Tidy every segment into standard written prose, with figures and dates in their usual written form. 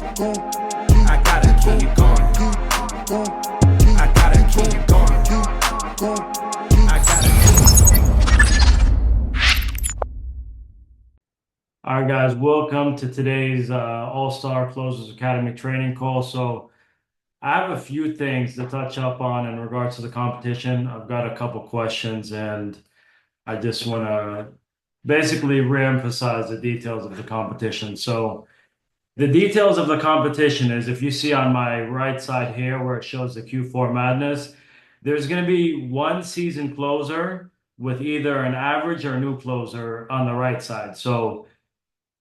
I gotta keep going. I gotta keep going. I gotta All right, guys, welcome to today's All-Star Closerz Academy training call. So I have a few things to touch up on in regards to the competition. I've got a couple questions, and I just want to basically reemphasize the details of the competition. So the details of the competition is if you see on my right side here where it shows the Q4 Madness, there's going to be one season closer with either an average or a new closer on the right side. So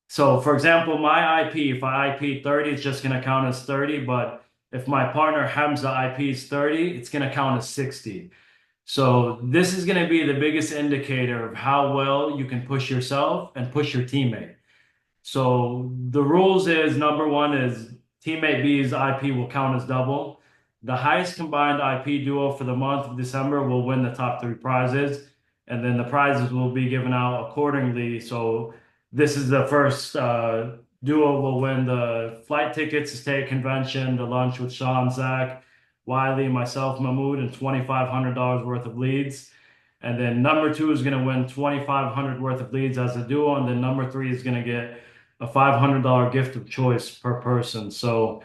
for example, my IP, if I IP 30, it's just going to count as 30. But if my partner Hamza IP is 30, it's going to count as 60. So this is going to be the biggest indicator of how well you can push yourself and push your teammate. So the rules is number one is teammate B's IP will count as double. The highest combined IP duo for the month of December will win the top three prizes, and then the prizes will be given out accordingly. So this is the first duo will win the flight tickets to state convention, the lunch with Sean, Zach, Wiley, myself, Mahmood, and $2,500 worth of leads. And then number two is going to win 2,500 worth of leads as a duo, and then number three is going to get a $500 gift of choice per person. So,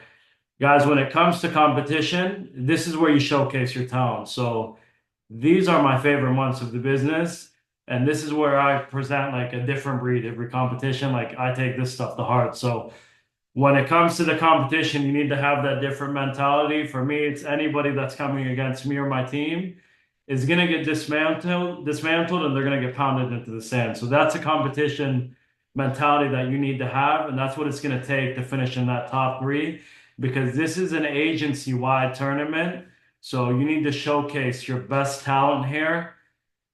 guys, when it comes to competition, this is where you showcase your talent. So, these are my favorite months of the business. And this is where I present like a different breed every competition. Like, I take this stuff to heart. So, when it comes to the competition, you need to have that different mentality. For me, it's anybody that's coming against me or my team is going to get dismantled, and they're going to get pounded into the sand. So that's a competition mentality that you need to have, and that's what it's going to take to finish in that top three, because this is an agency-wide tournament. So you need to showcase your best talent here,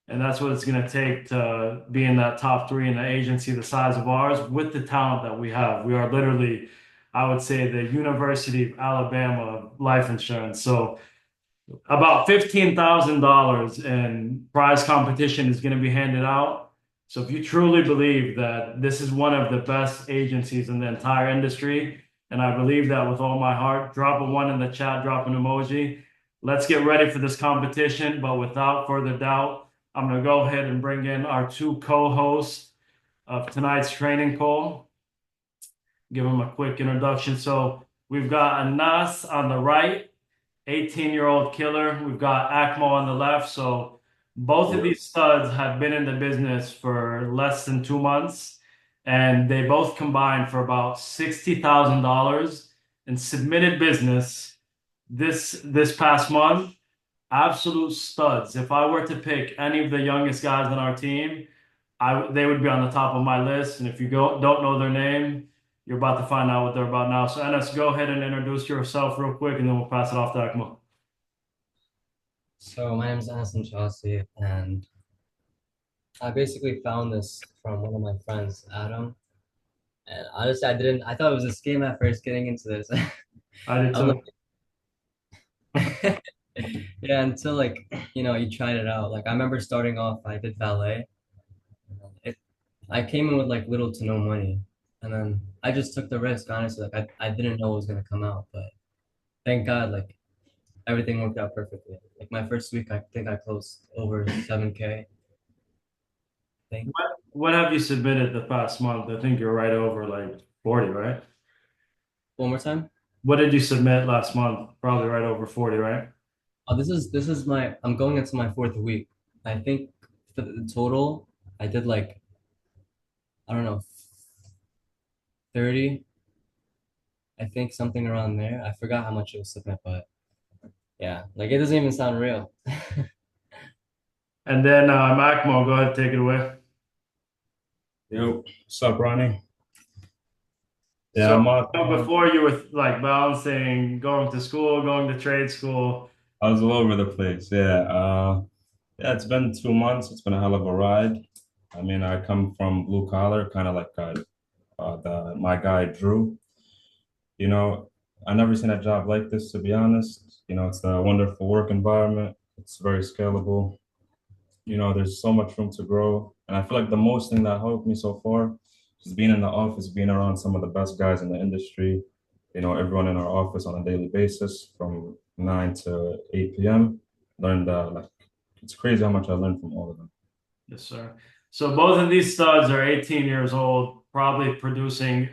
and that's what it's going to take to be in that top three in the agency the size of ours with the talent that we have. We are literally, I would say, the University of Alabama of life insurance. So about $15,000 in prize competition is going to be handed out. So if you truly believe that this is one of the best agencies in the entire industry, and I believe that with all my heart, drop a one in the chat, drop an emoji. Let's get ready for this competition. But without further doubt, I'm going to go ahead and bring in our two co-hosts of tonight's training call. Give them a quick introduction. So we've got Anas on the right, 18-year-old killer. We've got Akmo on the left. So both of these studs have been in the business for less than 2 months, and they both combined for about $60,000 in submitted business this past month. Absolute studs. If I were to pick any of the youngest guys on our team, they would be on the top of my list. And if you don't know their name, you're about to find out what they're about now. So, Enes, go ahead and introduce yourself real quick, and then we'll pass it off to Akmo. So my name is Inchasy, and I basically found this from one of my friends, Adam. And honestly, I thought it was a scam at first getting into this. I did I'm too. like, yeah, until you tried it out. Like I remember starting off, I did ballet. It, I came in with like little to no money, and then I just took the risk. Honestly, like I didn't know it was gonna come out, but thank God, like everything worked out perfectly. Like my first week, I think I closed over 7K. I think. What have you submitted the past month? I think you're right over like 40, right? One more time. What did you submit last month? Probably right over 40, right? Oh, this is my I'm going into my fourth week. I think for the total, I did like I don't know 30. I think something around there. I forgot how much it was submit, but yeah, like it doesn't even sound real. And then Akmo, go ahead, take it away. Yo, what's up, Ronnie? Yeah, So I'm up. before you were like balancing going to school, going to trade school. I was all over the place. Yeah, it's been 2 months. It's been a hell of a ride. I mean, I come from blue collar, kind of like my guy Drew. You know, I never seen a job like this, to be honest. You know, it's a wonderful work environment. It's very scalable. You know, there's so much room to grow, and I feel like the most thing that helped me so far is being in the office, being around some of the best guys in the industry. everyone in our office on a daily basis from 9 to 8 p.m. Learned like it's crazy how much I learned from all of them. Yes, sir. So both of these studs are 18 years old, probably producing,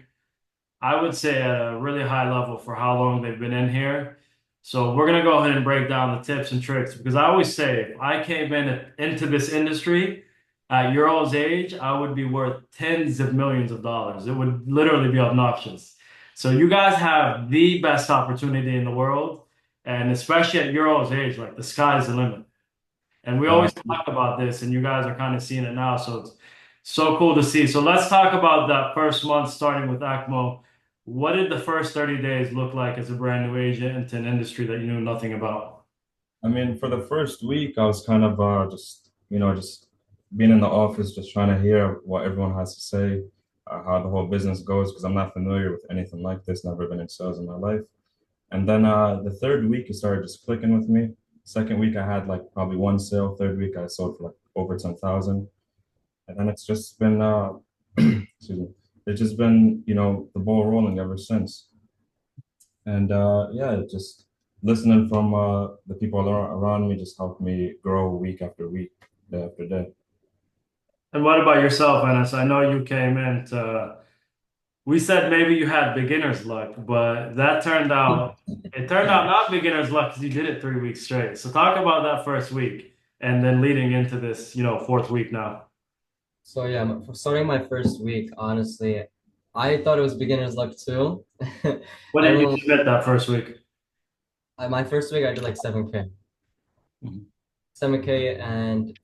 I would say, at a really high level for how long they've been in here. So we're gonna go ahead and break down the tips and tricks because I always say if I came into this industry at your all's age, I would be worth tens of millions of dollars. It would literally be obnoxious. So you guys have the best opportunity in the world, and especially at your all's age, like the sky's the limit. And we Uh, always talk about this, and you guys are kind of seeing it now. So it's so cool to see. So let's talk about that first month starting with Akmo. What did the first 30 days look like as a brand new agent into an industry that you knew nothing about? I mean, for the first week, I was kind of just being in the office, just trying to hear what everyone has to say, how the whole business goes, because I'm not familiar with anything like this, never been in sales in my life. And then the third week, it started just clicking with me. Second week, I had like probably one sale. Third week, I sold for like over 10,000. And then it's just been, excuse me, it's just been, the ball rolling ever since. And yeah, just listening from the people around me just helped me grow week after week, day after day. And what about yourself, Ennis? I know you came into, we said maybe you had beginner's luck, but it turned out not beginner's luck because you did it 3 weeks straight. So talk about that first week and then leading into this, fourth week now. So yeah, for starting my first week, honestly, I thought it was beginner's luck too. What did you Everyone, submit that first week? my first week I did like 7K. Mhm. 7K, and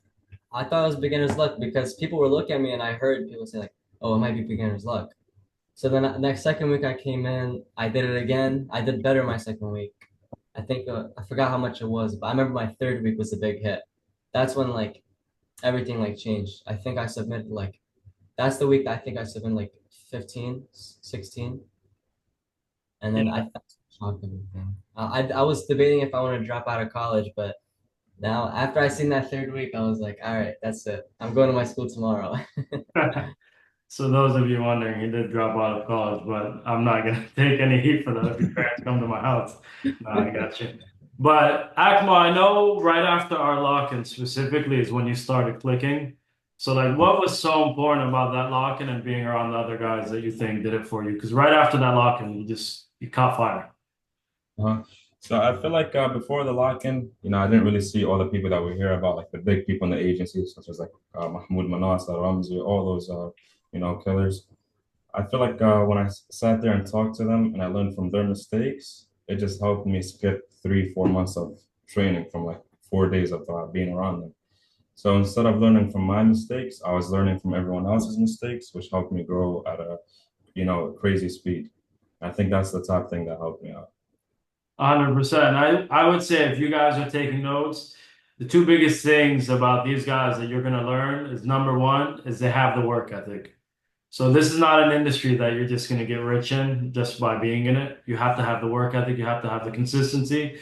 I thought it was beginner's luck because people were looking at me and I heard people say like, "Oh, it might be beginner's luck." So then next second week I came in, I did it again. I did better my second week. I think I forgot how much it was, but I remember my third week was the big hit. That's when like everything like changed. I think I submitted like that's the week that I think I submitted like 15, 16, and then I shocked everything. I was debating if I want to drop out of college, but now after I seen that third week, I was like, all right, that's it. I'm going to my school tomorrow. So those of you wondering, he did drop out of college, but I'm not gonna take any heat for that if your parents come to my house. No, I got you. But Akmo, I know right after our lock-in specifically is when you started clicking. So like what was so important about that lock-in and being around the other guys that you think did it for you? Because right after that lock-in, you caught fire. Uh-huh. So I feel like before the lock-in, I didn't really see all the people that we hear about, like the big people in the agencies, such as like Mahmoud Manas, Ramzi, all those, killers. I feel like when I sat there and talked to them and I learned from their mistakes, it just helped me skip 3, 4 months of training from like 4 days of being around them. So instead of learning from my mistakes, I was learning from everyone else's mistakes, which helped me grow at a, crazy speed. I think that's the top thing that helped me out. 100%. I would say if you guys are taking notes, the two biggest things about these guys that you're going to learn is number one is they have the work ethic. So this is not an industry that you're just going to get rich in just by being in it. You have to have the work ethic, you have to have the consistency,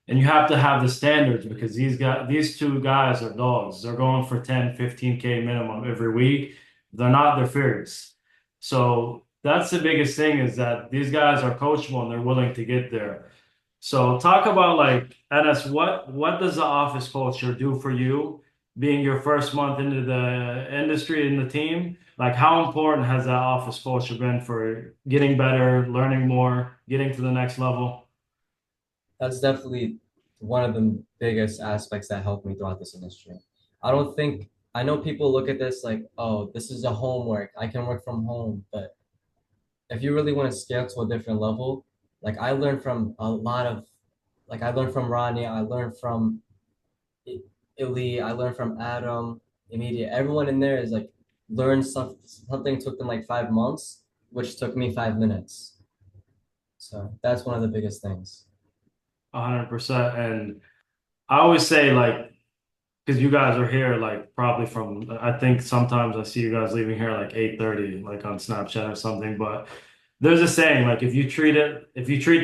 and you have to have the standards because these two guys are dogs. They're going for 10, 15K minimum every week. They're fierce. So that's the biggest thing is that these guys are coachable and they're willing to get there. So talk about like Enes, what does the office culture do for you being your first month into the industry in the team? Like how important has that office culture been for getting better, learning more, getting to the next level? That's definitely one of the biggest aspects that helped me throughout this industry. I don't think I know people look at this like, oh, this is a homework. I can work from home. But if you really want to scale to a different level, like I learned from a lot of like I learned from Ronnie, I learned from I- Ili, I learned from Adam, Immediate. Everyone in there is like learned something took them like 5 months, which took me 5 minutes. So that's one of the biggest things. 100%. And I always say like because you guys are here like probably from I think sometimes I see you guys leaving here like 8:30 like on Snapchat or something, but there's a saying like if you treat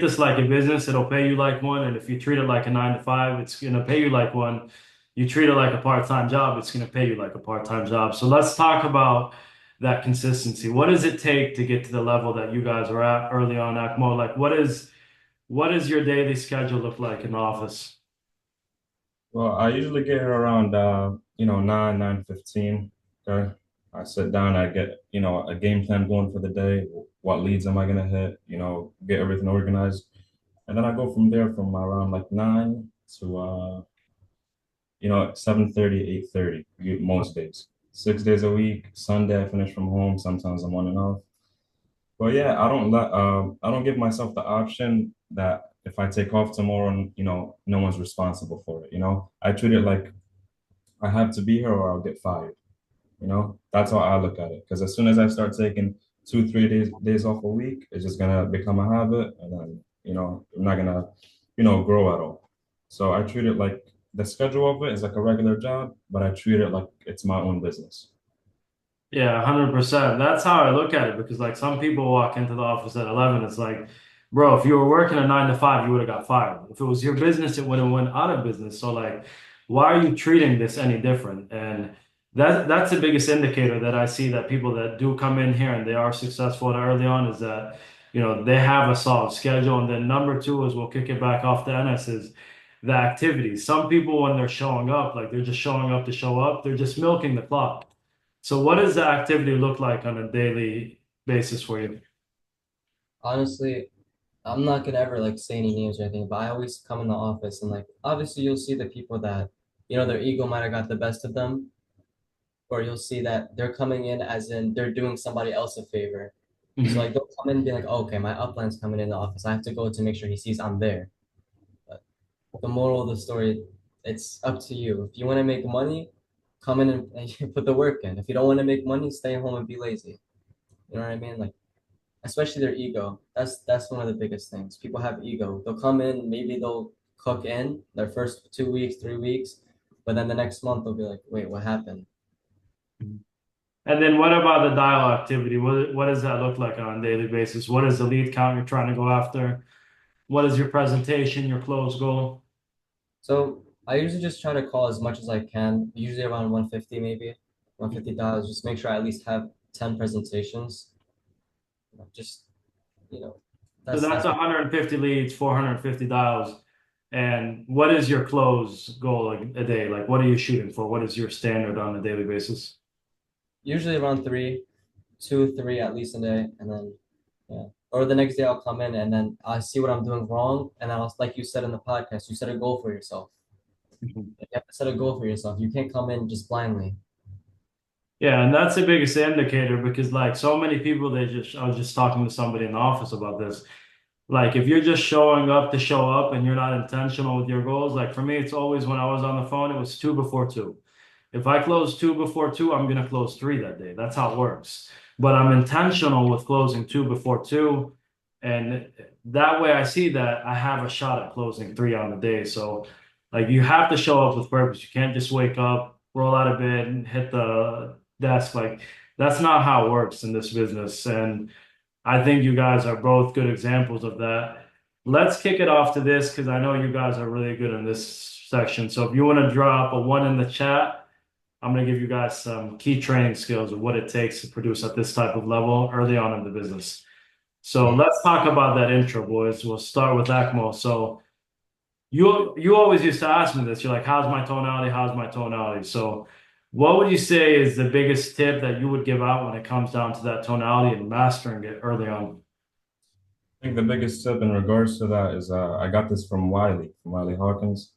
this like a business, it'll pay you like one, and if you treat it like a 9 to 5, it's gonna pay you like one. You treat it like a part-time job, it's gonna pay you like a part-time job. So let's talk about that consistency? What does it take to get to the level that you guys are at early on, Akmo? Like, what is your daily schedule look like in the office? Well, I usually get here around 9:15. Okay. I sit down, I get, a game plan going for the day. What leads am I gonna hit? Get everything organized. And then I go from there from around like 9 to 7:30, 8:30 most days. 6 days a week. Sunday I finish from home. Sometimes I'm on and off. But yeah, I don't give myself the option that if I take off tomorrow, no one's responsible for it. I treat it like I have to be here or I'll get fired. That's how I look at it. Because as soon as I start taking 2, 3 days off a week, it's just gonna become a habit, and then I'm not gonna grow at all. So I treat it like the schedule of it is like a regular job, but I treat it like it's my own business. Yeah, 100%. That's how I look at it because like some people walk into the office at 11. It's like, bro, if you were working a 9 to 5, you would have got fired. If it was your business, it would have went out of business. So like, why are you treating this any different? And that's the biggest indicator that I see that people that do come in here and they are successful early on is that, they have a solid schedule. And then number two is we'll kick it back off to Ennis is the activities. Some people when they're showing up, like they're just showing up to show up, they're just milking the clock. So what does the activity look like on a daily basis for you? Honestly, I'm not gonna ever like say any names or anything, but I always come in the office and like obviously you'll see the people that, their ego might have got the best of them, or you'll see that they're coming in as in they're doing somebody else a favor. So Mhm. like they'll come in and be like, oh, okay, my upline's coming in the office. I have to go to make sure he sees I'm there. But the moral of the story, it's up to you. If you want to make money, come in and put the work in. If you don't want to make money, stay home and be lazy. You know what I mean? Like especially their ego. That's one of the biggest things. People have ego. They'll come in, maybe they'll cook in their first 2 weeks, 3 weeks, but then the next month they'll be like, wait, what happened? And then what about the dial activity? What does that look like on a daily basis? What is the lead count you're trying to go after? What is your presentation, your close goal? So I usually just try to call as much as I can, usually around 150 maybe, 150 dials, just make sure I at least have 10 presentations. Just, you know, So that's that's 150 leads, 450 dials. And what is your close goal a day? Like what are you shooting for? What is your standard on a daily basis? usually around three, 2, 3 at least a day, and then yeah. Or the next day I'll come in and then I see what I'm doing wrong, and then I'll, like you said in the podcast, you set a goal for yourself. You have to set a goal for yourself. You can't come in just blindly. Yeah, and that's the biggest indicator because like so many people, I was just talking to somebody in the office about this. Like if you're just showing up to show up and you're not intentional with your goals, like for me, it's always when I was on the phone, it was 2 before 2. If I close 2 before 2, I'm gonna close 3 that day. That's how it works. But I'm intentional with closing 2 before 2. And that way I see that I have a shot at closing 3 on the day. So like you have to show up with purpose. You can't just wake up, roll out of bed, and hit the desk. Like that's not how it works in this business. And I think you guys are both good examples of that. Let's kick it off to this because I know you guys are really good in this section. So if you want to drop a one in the chat, I'm going to give you guys some key training skills of what it takes to produce at this type of level early on in the business. So let's talk about that intro, boys. We'll start with Akmo. So you always used to ask me this. You're like, how's my tonality? How's my tonality? So what would you say is the biggest tip that you would give out when it comes down to that tonality and mastering it early on? I think the biggest tip in regards to that is I got this from Wiley Hawkins.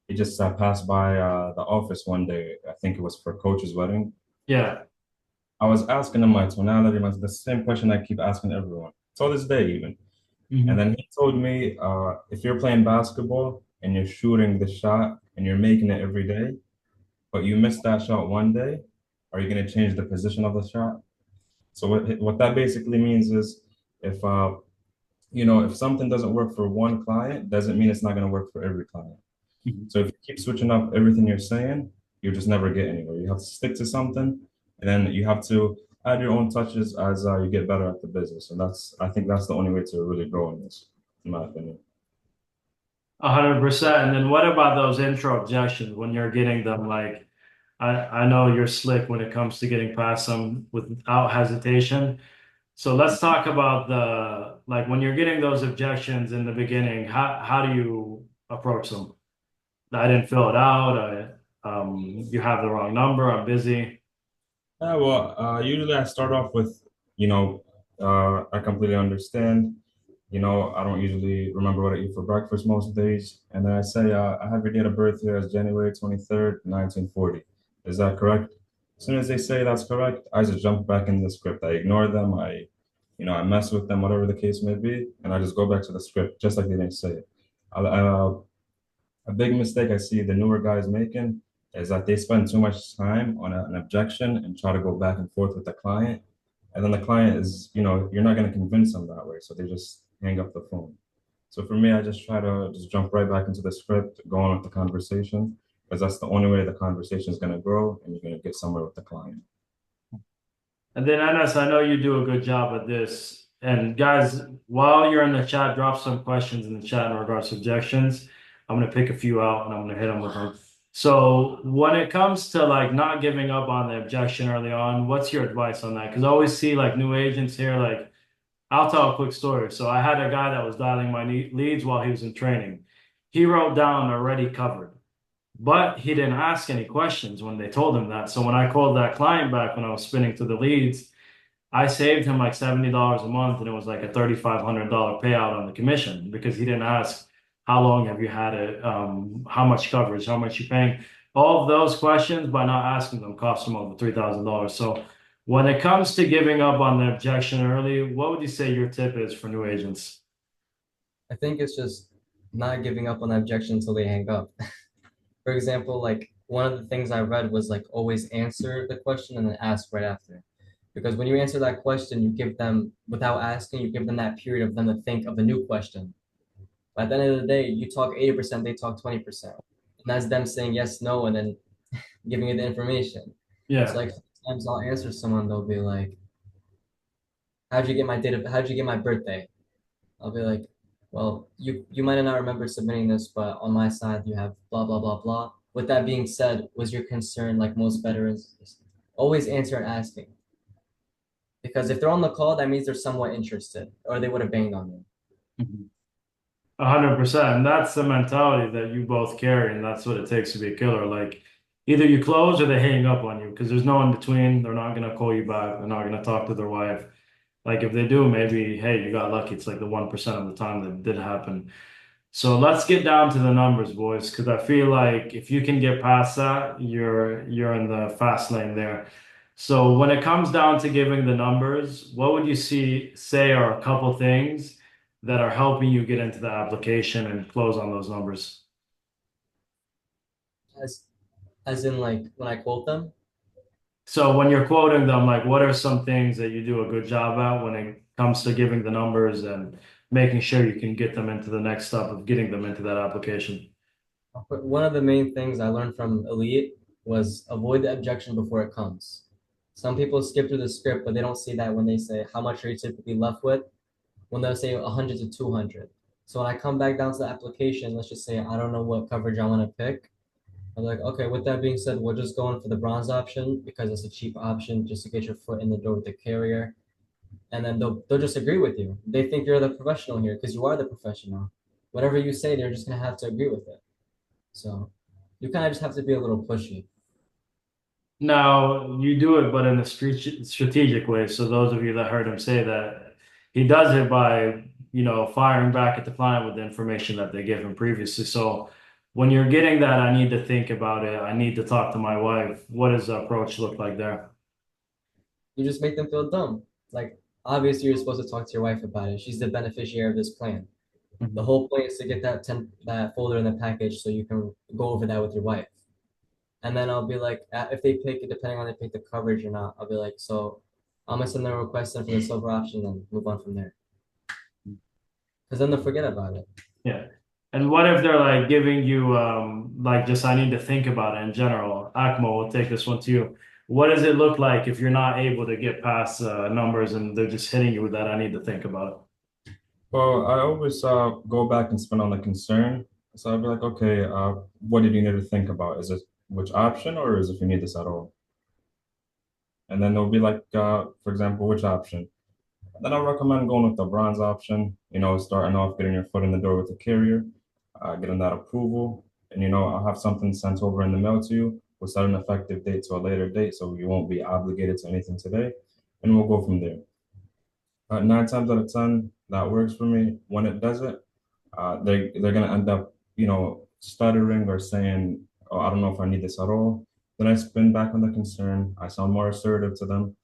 He just passed by the office one day. I think it was for coach's wedding. Yeah. I was asking him my tonality, the same question I keep asking everyone, till this day even. And Mhm. then he told me, if you're playing basketball and you're shooting the shot and you're making it every day, but you miss that shot one day, are you going to change the position of the shot? So what that basically means is if if something doesn't work for one client, doesn't mean it's not going to work for every client. Mhm. So if you keep switching up everything you're saying, you just never get anywhere. You have to stick to something, and then you have to add your own touches as you get better at the business. And I think that's the only way to really grow in this, in my opinion. 100%. And then what about those intro objections when you're getting them like, I know you're slick when it comes to getting past them without hesitation. So let's talk about the like when you're getting those objections in the beginning, how do you approach them? I didn't fill it out. You have the wrong number. I'm busy. Yeah, well, usually I start off with, I completely understand. I don't usually remember what I eat for breakfast most days. And then I say, I have your date of birth here as January 23rd, 1940. Is that correct? As soon as they say that's correct, I just jump back in the script. I ignore them. I mess with them, whatever the case may be, and I just go back to the script, just like they didn't say it. A big mistake I see the newer guys making is that they spend too much time on an objection and try to go back and forth with the client. And then the client is, you're not going to convince them that way. So they just hang up the phone. So for me, I just try to just jump right back into the script, go on with the conversation, because that's the only way the conversation is going to grow and you're going to get somewhere with the client. And then Anas, I know you do a good job at this. And guys, while you're in the chat, drop some questions in the chat in regards to objections. I'm gonna pick a few out and I'm gonna hit them with them. So when it comes to like not giving up on the objection early on, what's your advice on that? Because I always see like new agents here, like I'll tell a quick story. So I had a guy that was dialing my leads while he was in training. He wrote down already covered, but he didn't ask any questions when they told him that. So when I called that client back when I was spinning through the leads, I saved him like $70 a month, and it was like a $3,500 payout on the commission because he didn't ask how long have you had it, how much coverage, how much you paying. All of those questions by not asking them cost him over $3,000. So when it comes to giving up on the objection early, what would you say your tip is for new agents? I think it's just not giving up on the objection until they hang up. For example, like one of the things I read was like always answer the question and then ask right after. Because when you answer that question, you give them, without asking, you give them that period of them to think of a new question. But at the end of the day, you talk 80%, they talk 20%. And that's them saying yes, no, and then giving you the information. It's Yeah. like sometimes I'll answer someone, they'll be like, how'd you get my birthday? I'll be like, well, you might not remember submitting this, but on my side you have blah blah blah blah. With that being said, was your concern like most veterans? Always answer and asking. Because if they're on the call, that means they're somewhat interested, or they would have banged on you. 100%. And that's the mentality that you both carry, and that's what it takes to be a killer. Like either you close or they hang up on you because there's no in between. They're not gonna call you back. They're not gonna talk to their wife. Like if they do, maybe, hey, you got lucky. It's like the 1% of the time that did happen. So let's get down to the numbers, boys, because I feel like if you can get past that, you're in the fast lane there. So when it comes down to giving the numbers, what would you say are a couple things that are helping you get into the application and close on those numbers? As as in like when I quote them, So when you're quoting them, like what are some things that you do a good job at when it comes to giving the numbers and making sure you can get them into the next step of getting them into that application? but one of the main things I learned from Elite was avoid the objection before it comes. Some people skip through the script, but they don't see that when they say how much are you typically left with, when they'll say 100 to 200. So when I come back down to the application, let's just say I don't know what coverage I want to pick. I'm like, okay, with that being said, we're just going for the bronze option because it's a cheap option just to get your foot in the door with the carrier. And then they'll just agree with you. They think you're the professional here because you are the professional. Whatever you say, they're just gonna have to agree with it. So you kind of just have to be a little pushy. Now you do it, but in a strategic way. So those of you that heard him say that, he does it by, firing back at the client with the information that they gave him previously. So when you're getting that, I need to think about it. I need to talk to my wife. What does the approach look like there? You just make them feel dumb. Like obviously you're supposed to talk to your wife about it. She's the beneficiary of this plan. The whole point is to get that folder in the package so you can go over that with your wife. And then I'll be like, if they pick it, depending on if they pick the coverage or not, I'll be like, so I'm gonna send them a request in for the silver option and move on from there. Because then they'll forget about it. Yeah. And what if they're like giving you like just I need to think about it in general? Akmo, we'll take this one to you. What does it look like if you're not able to get past numbers and they're just hitting you with that I need to think about it? Well, I always go back and spin on the concern. So I'd be like, okay, what did you need to think about? Is it which option, or is if you need this at all? And then they'll be like, for example, which option? Then I recommend going with the bronze option, starting off getting your foot in the door with the carrier, getting that approval. And, I'll have something sent over in the mail to you. We'll set an effective date to a later date so you won't be obligated to anything today. And we'll go from there. 9 times out of 10, that works for me. When it doesn't, they're gonna end up, stuttering or saying, "Oh, I don't know if I need this at all." Then I spin back on the concern. I sound more assertive to them.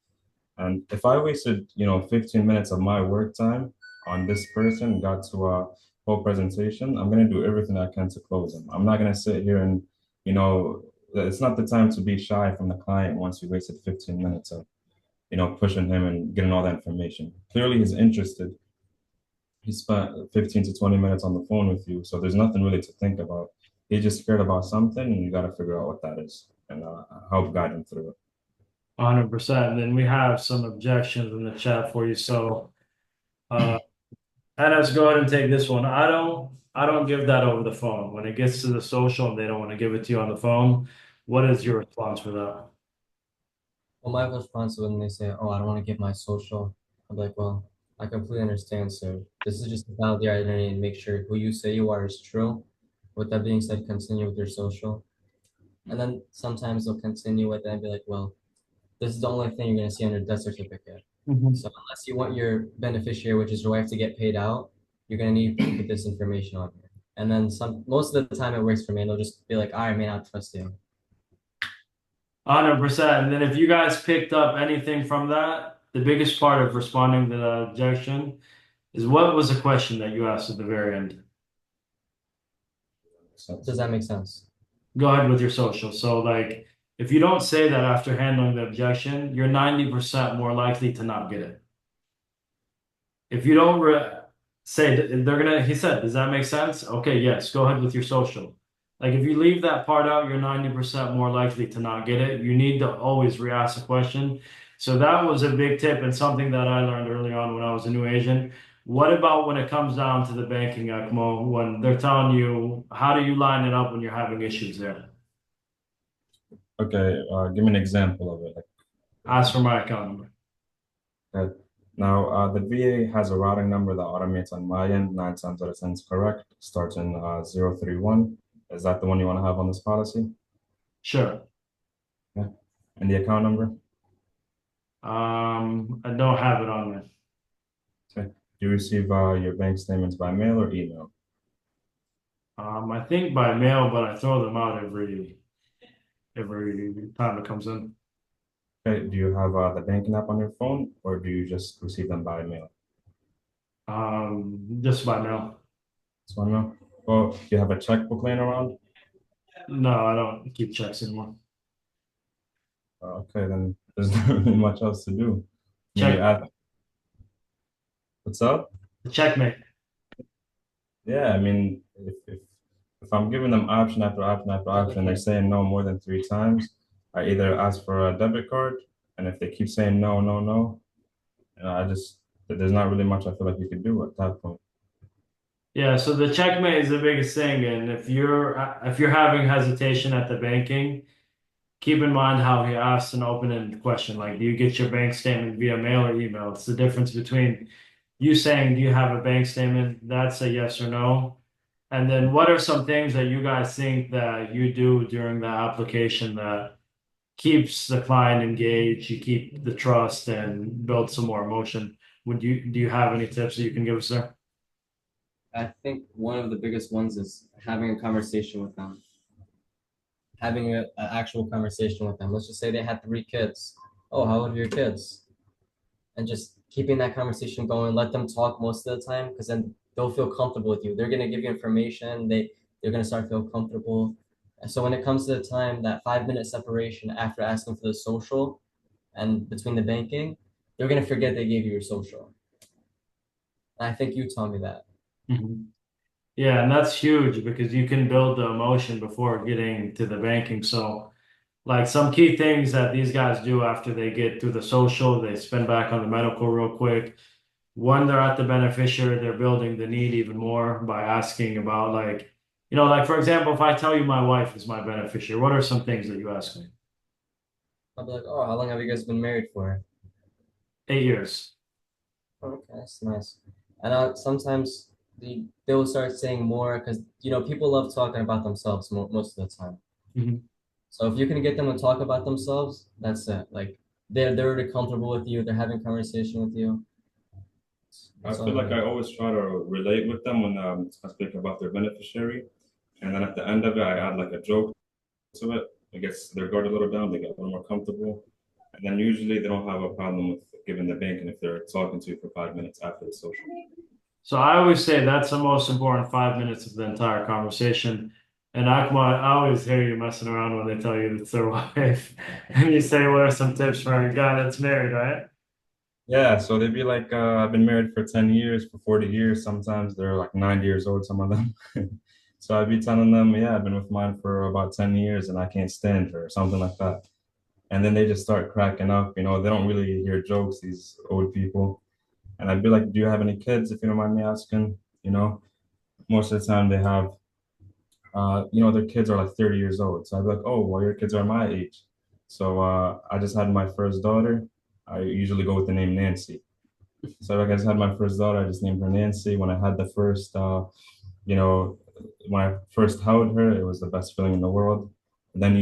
And if I wasted, 15 minutes of my work time on this person, got to a whole presentation, I'm gonna do everything I can to close them. I'm not gonna sit here and, it's not the time to be shy from the client once you wasted 15 minutes of, pushing him and getting all that information. Clearly he's interested. He spent 15 to 20 minutes on the phone with you, so there's nothing really to think about. He's just scared about something, and you got to figure out what that is and help guide him through it. 100%. And then we have some objections in the chat for you. So, let's go ahead and take this one. I don't give that over the phone. When it gets to the social and they don't want to give it to you on the phone, what is your response for that? Well, my response when they say, "Oh, I don't want to give my social," I'm like, "Well, I completely understand, sir. This is just to validate your identity and make sure who you say you are is true. With that being said, continue with your social." And then sometimes they'll continue with it and be like, "Well, this is the only thing you're going to see on your death certificate. So unless you want your beneficiary, which is your wife, to get paid out, you're going to need to put this information on here." And then most of the time it works for me, and they'll just be like, "I may not trust you." 100%. And then if you guys picked up anything from that, the biggest part of responding to the objection is what was the question that you asked at the very end? Does that make sense? Go ahead with your social. So, like, if you don't say that after handling the objection, you're 90% more likely to not get it. If you don't say he said, does that make sense? Okay, yes, go ahead with your social. Like, if you leave that part out, you're 90% more likely to not get it. You need to always re-ask the question. So that was a big tip and something that I learned early on when I was a new agent. What about when it comes down to the banking, Akmo, when they're telling you, how do you line it up when you're having issues there? Okay, give me an example of it. Ask for my account number. Okay. Now, the VA has a routing number that automates on my end, 9 times out of 10 is correct. Starts in 031. Is that the one you want to have on this policy? Sure. Yeah. And the account number? I don't have it on me. Okay. Do you receive your bank statements by mail or email? I think by mail, but I throw them out every time it comes in. Okay. Do you have the banking app on your phone, or do you just receive them by mail? Just by mail. This one mail? Well, do you have a checkbook laying around? No, I don't keep checks anymore. Okay, then there's not really much else to do. Maybe Check. what's up? Checkmate. Yeah, I mean, if I'm giving them option after option after option, they're saying no more than 3 times, I either ask for a debit card, and if they keep saying no, no, no, there's not really much I feel like you can do at that point. Yeah, so the checkmate is the biggest thing, and if you're having hesitation at the banking, keep in mind how he asked an open-ended question, like, do you get your bank statement via mail or email? It's the difference between you saying, do you have a bank statement? That's a yes or no. And then what are some things that you guys think that you do during the application that keeps the client engaged, you keep the trust and build some more emotion? Do you have any tips that you can give us there? I think one of the biggest ones is having a conversation with them, having an actual conversation with them. Let's just say they had 3 kids. "Oh, how old are your kids?" And just keeping that conversation going, let them talk most of the time, because then they'll feel comfortable with you. They're going to give you information. They're going to start to feel comfortable. And so when it comes to the time, that 5-minute separation after asking for the social and between the banking, they're going to forget they gave you your social. And I think you taught me that. Yeah, and that's huge because you can build the emotion before getting to the banking. So, like, some key things that these guys do after they get through the social, they spin back on the medical real quick. When they're at the beneficiary, they're building the need even more by asking about, like, Like for example, if I tell you my wife is my beneficiary, what are some things that you ask me? I'll be like, oh, how long have you guys been married for? 8 years. Oh, okay, that's nice. And sometimes they will start saying more because people love talking about themselves most of the time. Mhm. So if you can get them to talk about themselves, that's it. Like they're already comfortable with you. They're having conversation with you. I That's all feel you like need. I always try to relate with them when I speak about their beneficiary, and then at the end of it, I add like a joke to it. I guess their guard a little down, they get a little more comfortable, and then usually they don't have a problem with giving the bank, and if they're talking to you for 5 minutes after the social. So I always say that's the most important 5 minutes of the entire conversation. And Akmo, I always hear you messing around when they tell you it's their wife. And you say, what are some tips for a guy that's married, right? Yeah, so they'd be like, I've been married for 10 years, for 40 years. Sometimes they're like 90 years old, some of them. So I'd be telling them, yeah, I've been with mine for about 10 years and I can't stand her, or something like that. And then they just start cracking up. They don't really hear jokes, these old people. And I'd be like, do you have any kids, if you don't mind me asking? Most of the time they have, their kids are like 30 years old. So I'd be like, oh, well, your kids are my age. So I just had my first daughter. I usually go with the name Nancy. So like I just had my first daughter, I just named her Nancy. When I had the first, you know, when I first held her, it was the best feeling in the world. And then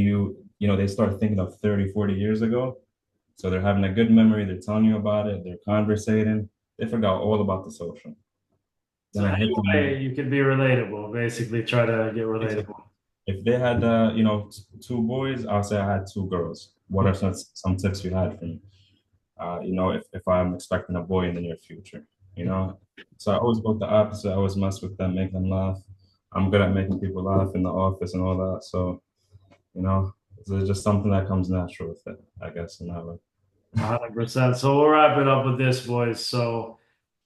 they start thinking of 30, 40 years ago. So they're having a good memory. They're telling you about it. They're conversating. They forgot all about the social. Then So I hit any them with, way you can be relatable, basically try to get exactly. relatable. If they had, two boys, I'll say I had two girls. What are some tips you had for me? If I'm expecting a boy in the near future, you know. So I always go with the opposite. I always mess with them, make them laugh. I'm good at making people laugh in the office and all that. So, you know, it's just something that comes natural with it, I guess, in that way. 100%. So we'll wrap it up with this, boys. So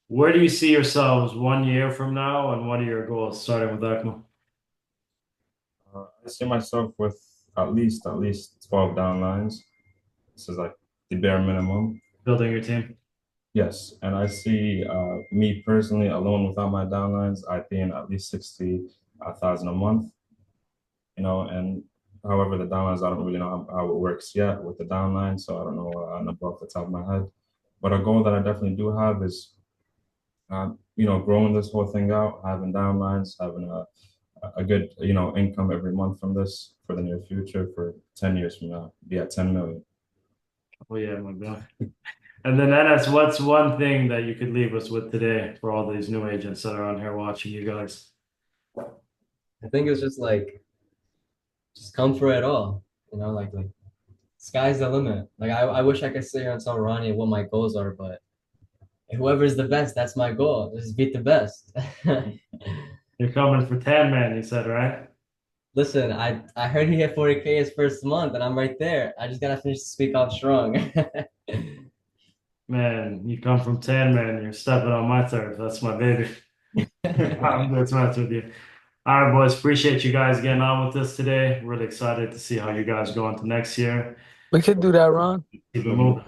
where do you see yourselves 1 year from now, and what are your goals, starting with Akmo? I see myself with at least 12 downlines. This is like the bare minimum. Building your team? Yes, and I see me personally alone without my downlines, I pay in at least 60,000 a month. And however the downlines, I don't really know how it works yet with the downline, so I don't know a number off the top of my head. But a goal that I definitely do have is, growing this whole thing out, having downlines, having a good, income every month from this for the near future for 10 years from now, be at 10 million. Oh yeah, my God. And then Enes, what's one thing that you could leave us with today for all these new agents that are on here watching you guys? I think it's just like just come for it all. Like sky's the limit. Like I wish I could sit here and tell Ronnie what my goals are, but whoever's the best, that's my goal. Just beat the best. You're coming for 10, man, you said, right? Listen, I heard he hit 40K his first month, and I'm right there. I just gotta finish the speak off strong. Man, you come from 10, man. You're stepping on my turf. That's my baby. I'm good to mess with you. All right, boys. Appreciate you guys getting on with us today. Really excited to see how you guys go into next year. We could do that, Ron. Keep it moving.